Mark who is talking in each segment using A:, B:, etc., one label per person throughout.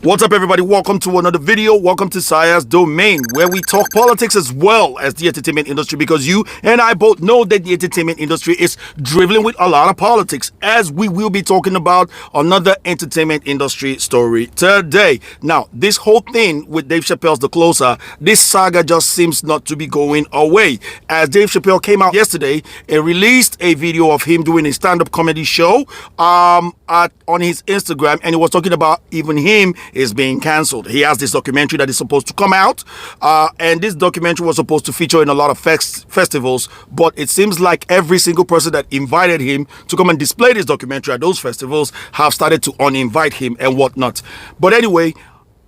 A: What's up, everybody? Welcome to another video. Welcome to Saya's Domain, where we talk politics as well as the entertainment industry, because you and I both know that the entertainment industry is dribbling with a lot of politics, as we will be talking about another entertainment industry story today. Now, this whole thing with Dave Chappelle's The Closer, this saga just seems not to be going away, as Dave Chappelle came out yesterday and released a video of him doing a stand-up comedy show on his Instagram, and he was talking about even him is being cancelled. He has this documentary that is supposed to come out, and this documentary was supposed to feature in a lot of festivals, but it seems like every single person that invited him to come and display this documentary at those festivals have started to uninvite him and whatnot. But anyway,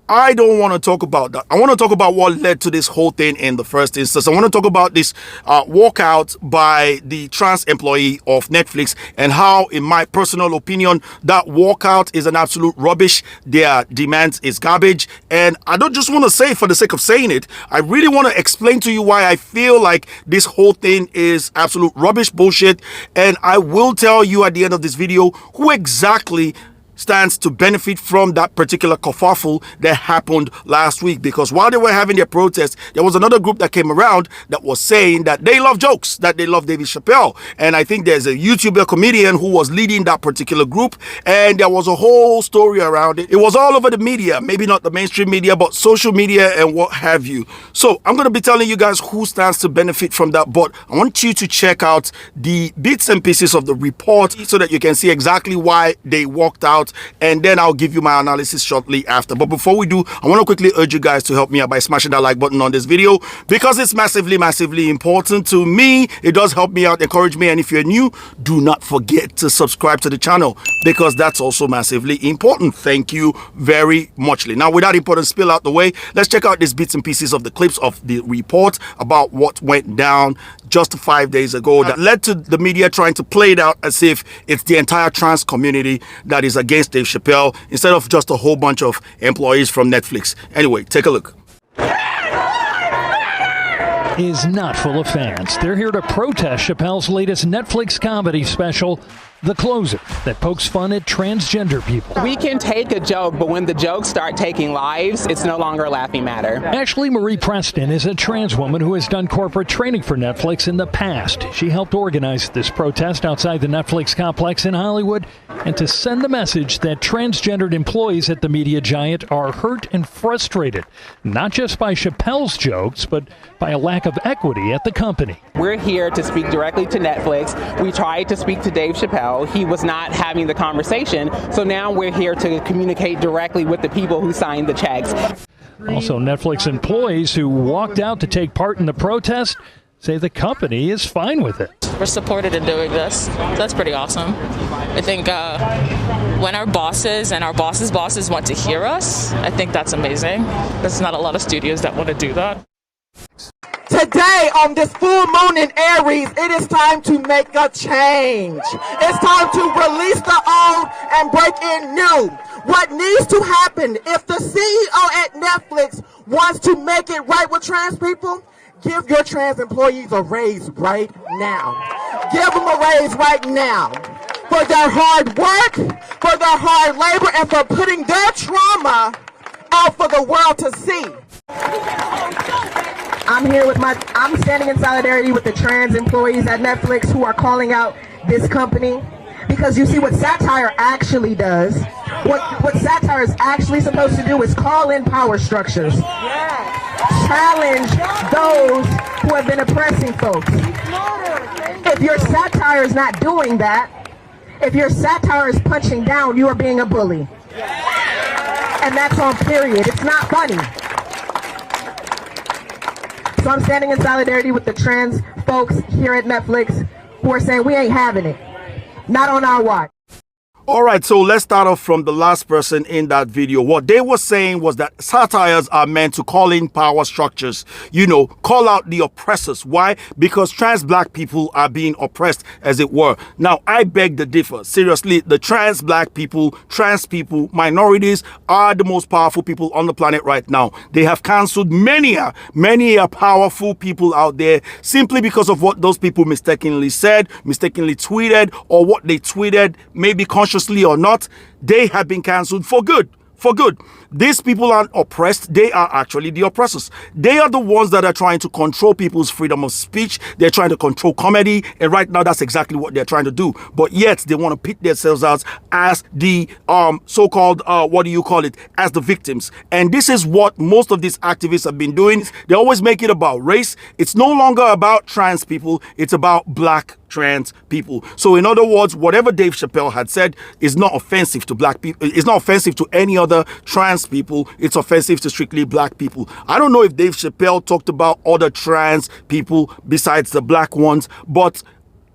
A: I don't want to talk about that. I want to talk about what led to this whole thing in the first instance. I want to talk about this walkout by the trans employee of Netflix, and how, in my personal opinion, that walkout is an absolute rubbish. Their demands is garbage. And I don't just want to say it for the sake of saying it. I really want to explain to you why I feel like this whole thing is absolute rubbish, bullshit. And I will tell you at the end of this video who exactly stands to benefit from that particular kerfuffle that happened last week. Because while they were having their protest, there was another group that came around that was saying that they love jokes, that they love Dave Chappelle. And I think there's a YouTuber comedian who was leading that particular group, and there was a whole story around it. It was all over the media, maybe not the mainstream media, but social media and what have you. So I'm going to be telling you guys who stands to benefit from that, but I want you to check out the bits and pieces of the report so that you can see exactly why they walked out, and then I'll give you my analysis shortly after. But before we do, I want to quickly urge you guys to help me out by smashing that like button on this video, because it's massively important to me. It does help me out, encourage me, and if you're new, do not forget to subscribe to the channel, because that's also massively important. Thank you very muchly. Now, with that important spill out the way, let's check out these bits and pieces of the clips of the report about what went down just 5 days ago that led to the media trying to play it out as if it's the entire trans community that is against Dave Chappelle, instead of just a whole bunch of employees from Netflix. Anyway, take a look.
B: Is not full of fans. They're here to protest Chappelle's latest Netflix comedy special, The Closer, that pokes fun at transgender people.
C: We can take a joke, but when the jokes start taking lives, it's no longer a laughing matter.
B: Ashley Marie Preston is a trans woman who has done corporate training for Netflix in the past. She helped organize this protest outside the Netflix complex in Hollywood, and to send the message that transgendered employees at the media giant are hurt and frustrated, not just by Chappelle's jokes, but by a lack of equity at the company.
C: We're here to speak directly to Netflix. We tried to speak to Dave Chappelle. He was not having the conversation, so now we're here to communicate directly with the people who signed the checks.
B: Also, Netflix employees who walked out to take part in the protest say the company is fine with it.
D: We're supported in doing this. That's pretty awesome. I think when our bosses and our bosses' bosses want to hear us, I think that's amazing. There's not a lot of studios that want to do that.
E: Today, on this full moon in Aries, it is time to make a change. It's time to release the old and break in new. What needs to happen if the CEO at Netflix wants to make it right with trans people? Give your trans employees a raise right now. Give them a raise right now for their hard work, for their hard labor, and for putting their trauma out for the world to see. I'm standing in solidarity with the trans employees at Netflix who are calling out this company, because you see what satire actually does. What satire is actually supposed to do is call in power structures. Challenge those who have been oppressing folks. If your satire is not doing that, if your satire is punching down, you are being a bully. And that's on period. It's not funny. So I'm standing in solidarity with the trans folks here at Netflix who are saying we ain't having it. Not on our watch.
A: All right, so let's start off from the last person in that video. What they were saying was that satires are meant to call in power structures, call out the oppressors. Why? Because trans black people are being oppressed, as it were. Now, I beg to differ. Seriously, the trans black people, trans people, minorities are the most powerful people on the planet right now. They have cancelled many powerful people out there simply because of what those people mistakenly said, mistakenly tweeted, or what they tweeted, maybe consciously consciously or not, they have been cancelled for good. For good. These people aren't oppressed. They are actually the oppressors. They are the ones that are trying to control people's freedom of speech. They're trying to control comedy. And right now, that's exactly what they're trying to do. But yet, they want to pit themselves out as the so-called, as the victims. And this is what most of these activists have been doing. They always make it about race. It's no longer about trans people. It's about black trans people. So in other words, whatever Dave Chappelle had said is not offensive to black people. It's not offensive to any other trans people. It's offensive to strictly black people. I don't know if Dave Chappelle talked about other trans people besides the black ones, but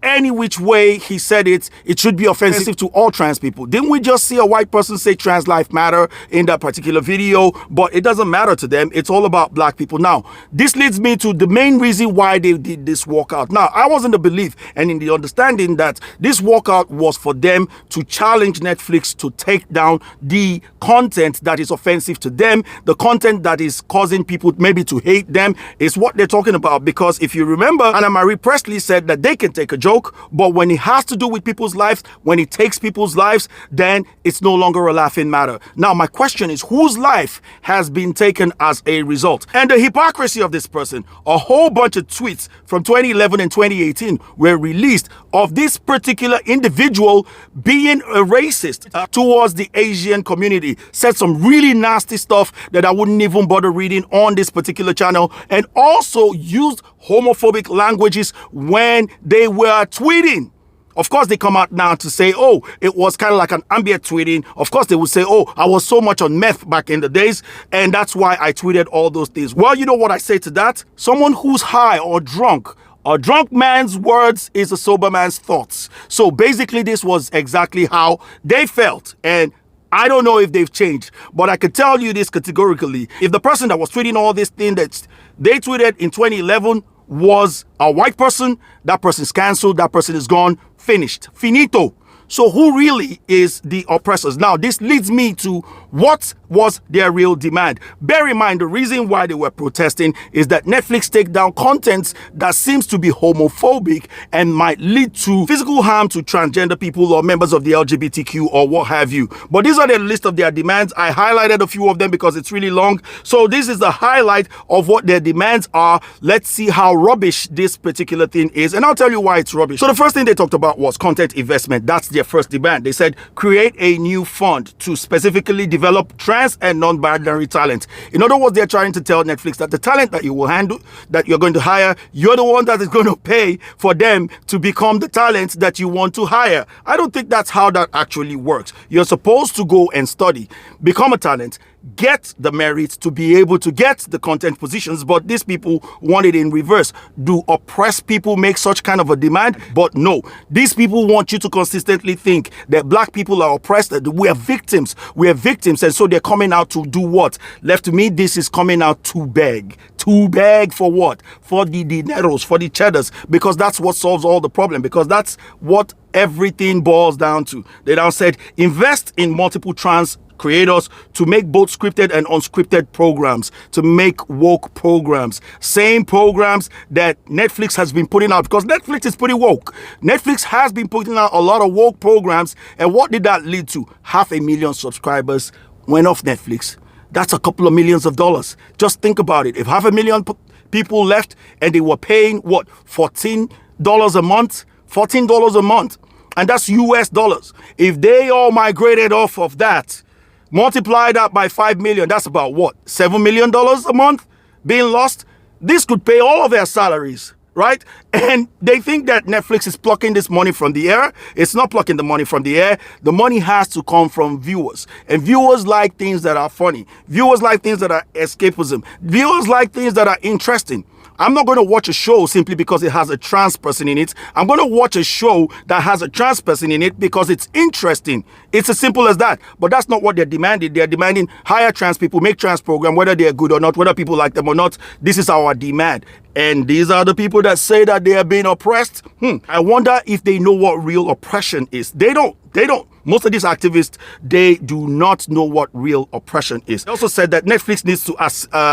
A: any which way he said it should be offensive to all trans people. Didn't we just see a white person say trans life matter in that particular video? But it doesn't matter to them. It's all about black people. Now, this leads me to the main reason why they did this walkout. Now, I was in the belief and in the understanding that this walkout was for them to challenge Netflix to take down the content that is offensive to them, the content that is causing people maybe to hate them is what they're talking about. Because if you remember, Anna Marie Presley said that they can take a joke, but when it has to do with people's lives, when it takes people's lives, then it's no longer a laughing matter. Now, my question is, whose life has been taken as a result? And the hypocrisy of this person, a whole bunch of tweets from 2011 and 2018 were released of this particular individual being a racist towards the Asian community, said some really nasty stuff that I wouldn't even bother reading on this particular channel, and also used homophobic languages when they were tweeting. Of course, they come out now to say, oh, it was kind of like an ambient tweeting. Of course, they would say, oh, I was so much on meth back in the days, and that's why I tweeted all those things. Well, you know what I say to that? Someone who's high or drunk, a drunk man's words is a sober man's thoughts. So basically, this was exactly how they felt. And I don't know if they've changed, but I can tell you this categorically. If the person that was tweeting all this thing that they tweeted in 2011 was a white person, that person's canceled, that person is gone, finished, finito. So who really is the oppressors? Now, this leads me to what was their real demand. Bear in mind, the reason why they were protesting is that Netflix take down content that seems to be homophobic and might lead to physical harm to transgender people or members of the LGBTQ or what have you. But these are the list of their demands. I highlighted a few of them because it's really long. So this is the highlight of what their demands are. Let's see how rubbish this particular thing is. And I'll tell you why it's rubbish. So the first thing they talked about was content investment. That's their first demand. They said, create a new fund to specifically develop trans and non-binary talent. In other words, they're trying to tell Netflix that the talent that you will handle, that you're going to hire, you're the one that is going to pay for them to become the talent that you want to hire. I don't think that's how that actually works. You're supposed to go and study, become a talent, get the merits to be able to get the content positions, but these people want it in reverse. Do oppressed people make such kind of a demand? But no, these people want you to consistently think that black people are oppressed, that we are victims. We are victims, and so they're coming out to do what? Left to me, this is coming out to beg. To beg for what? For the dineros, for the cheddars, because that's what solves all the problem, because that's what everything boils down to. They now said, invest in multiple trans creators to make both scripted and unscripted programs, to make woke programs. Same programs that Netflix has been putting out, because Netflix is pretty woke. Netflix has been putting out a lot of woke programs, and what did that lead to? 500,000 subscribers went off Netflix. That's a couple of millions of dollars. Just think about it. If 500,000 people left and they were paying, what, $14 a month? $14 a month. And that's US dollars. If they all migrated off of that, multiply that by 5 million, that's about what? $7 million a month being lost? This could pay all of their salaries, right? And they think that Netflix is plucking this money from the air. It's not plucking the money from the air. The money has to come from viewers. And viewers like things that are funny. Viewers like things that are escapism. Viewers like things that are interesting. I'm not going to watch a show simply because it has a trans person in it. I'm going to watch a show that has a trans person in it because it's interesting. It's as simple as that. But that's not what they're demanding. They're demanding hire trans people, make trans program, whether they're good or not, whether people like them or not. This is our demand. And these are the people that say that they are being oppressed. I wonder if they know what real oppression is. They don't. Most of these activists, they do not know what real oppression is. They also said that Netflix needs to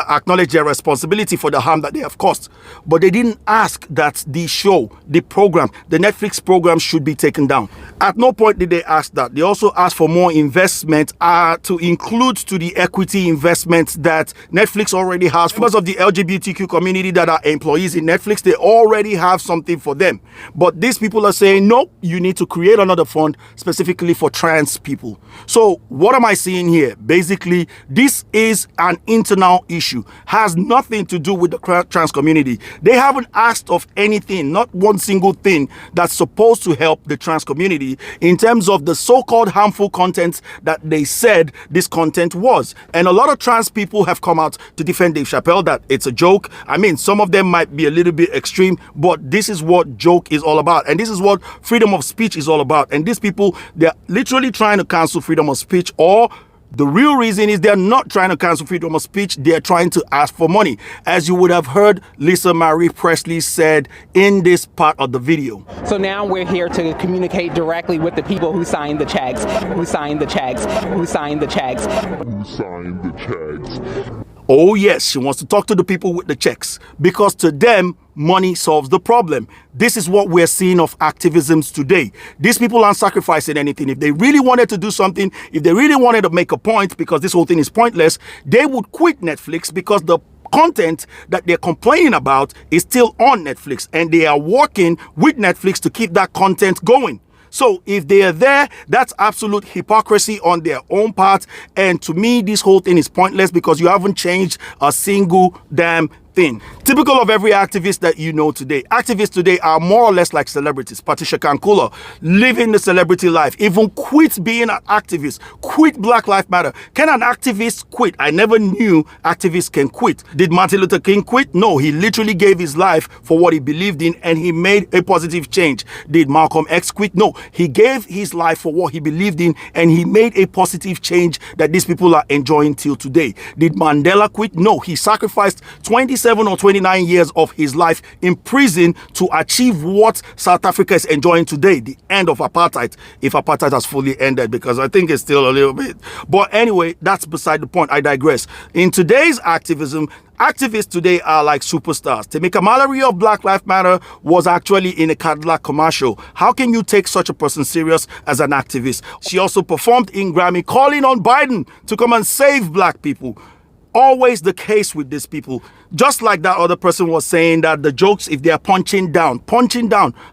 A: acknowledge their responsibility for the harm that they have caused. But they didn't ask that the Netflix program should be taken down. At no point did they ask that. They also asked for more investment to include to the equity investments that Netflix already has. Members of the LGBTQ community that are employees in Netflix, they already have something for them. But these people are saying, no, you need to create another fund specifically for trans people. So what am I seeing here? Basically, this is an internal issue, has nothing to do with the trans community. They haven't asked of anything, not one single thing that's supposed to help the trans community in terms of the so-called harmful content that they said this content was. And a lot of trans people have come out to defend Dave Chappelle that it's a joke. I mean, some of them might be a little bit extreme, but this is what joke is all about. And this is what freedom of speech is all about. And these people, they're literally trying to cancel freedom of speech, or the real reason is they're not trying to cancel freedom of speech. They're trying to ask for money. As you would have heard Lisa Marie Presley said in this part of the video.
C: So now we're here to communicate directly with the people who signed the checks,
A: Oh yes, she wants to talk to the people with the checks, because to them, money solves the problem. This is what we're seeing of activisms today. These people aren't sacrificing anything. If they really wanted to do something, if they really wanted to make a point, because this whole thing is pointless, they would quit Netflix, because the content that they're complaining about is still on Netflix, and they are working with Netflix to keep that content going. So if they are there, that's absolute hypocrisy on their own part. And to me, this whole thing is pointless, because you haven't changed a single damn thing. Typical of every activist that you know today. Activists today are more or less like celebrities. Patricia Kankula, living the celebrity life, even quit being an activist, quit Black Lives Matter. Can an activist quit? I never knew activists can quit. Did Martin Luther King quit? No, he literally gave his life for what he believed in, and he made a positive change. Did Malcolm X quit? No, he gave his life for what he believed in, and he made a positive change that these people are enjoying till today. Did Mandela quit? No, he sacrificed 27 or 29 years of his life in prison to achieve what South Africa is enjoying today, the end of apartheid, if apartheid has fully ended, because I think it's still a little bit. But anyway, that's beside the point. I digress. In today's activism, activists today are like superstars. Tamika Mallory of Black Lives Matter was actually in a Cadillac commercial. How can you take such a person serious as an activist? She also performed in Grammy calling on Biden to come and save black people. Always the case with these people. Just like that other person was saying that the jokes, if they are punching down,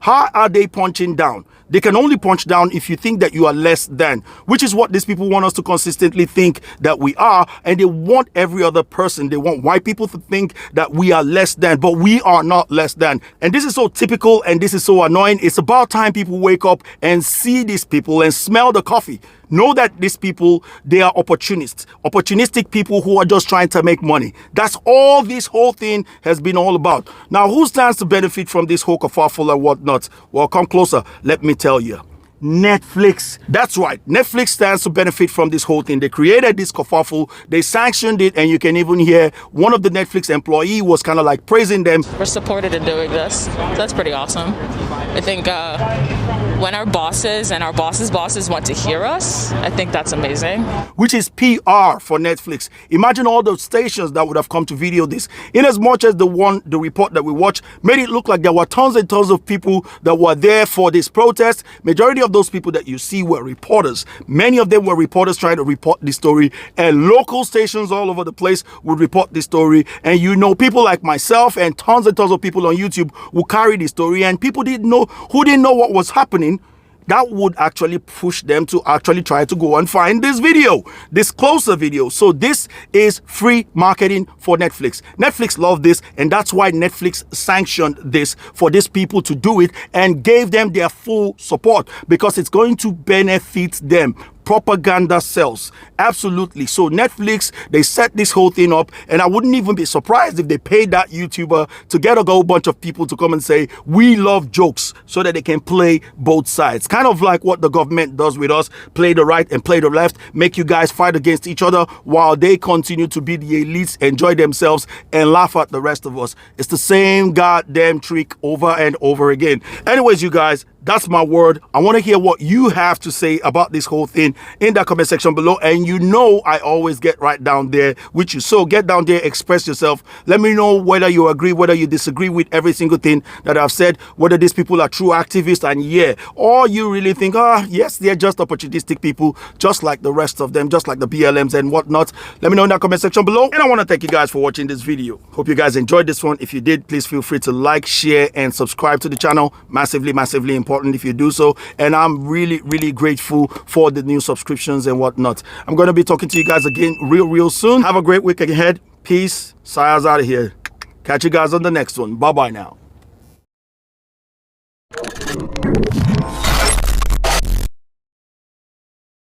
A: how are they punching down? They can only punch down if you think that you are less than, which is what these people want us to consistently think that we are. And they want every other person, they want white people to think that we are less than, but we are not less than. And this is so typical, and this is so annoying. It's about time people wake up and see these people and smell the coffee. Know that these people, they are opportunistic people who are just trying to make money. That's all this whole thing has been all about. Now, who stands to benefit from this whole kerfuffle and whatnot? Well, come closer. Let me tell you. Netflix. That's right. Netflix stands to benefit from this whole thing. They created this kerfuffle. They sanctioned it, and you can even hear one of the Netflix employee was kind of like praising them.
D: We're supported in doing this. That's pretty awesome. I think when our bosses and our bosses want to hear us, I think that's amazing.
A: Which is PR for Netflix. Imagine all those stations that would have come to video this. In as much as the report that we watched made it look like there were tons and tons of people that were there for this protest. Majority of those people that you see were reporters. Many of them were reporters trying to report this story, and local stations all over the place would report this story. And you know, people like myself and tons of people on YouTube will carry this story, and people who didn't know what was happening, that would actually push them to actually try to go and find this video, this closer video. So this is free marketing for Netflix. Netflix loved this, and that's why Netflix sanctioned this for these people to do it and gave them their full support, because it's going to benefit them propaganda sells. Absolutely. So Netflix, they set this whole thing up, and I wouldn't even be surprised if they paid that YouTuber to get a whole bunch of people to come and say, we love jokes, so that they can play both sides. Kind of like what the government does with us, play the right and play the left, make you guys fight against each other while they continue to be the elites, enjoy themselves, and laugh at the rest of us. It's the same goddamn trick over and over again. Anyways, you guys, that's my word. I want to hear what you have to say about this whole thing in the comment section below. And you know I always get right down there with you. So get down there, express yourself. Let me know whether you agree, whether you disagree with every single thing that I've said, whether these people are true activists and or you really think, yes, they're just opportunistic people, just like the rest of them, just like the BLMs and whatnot. Let me know in the comment section below. And I want to thank you guys for watching this video. Hope you guys enjoyed this one. If you did, please feel free to like, share, and subscribe to the channel. Massively important if you do so, and I'm really grateful for the new subscriptions and whatnot. I'm going to be talking to you guys again real soon. Have a great week ahead. Peace. Saya's out of here. Catch you guys on the next one. Bye bye now.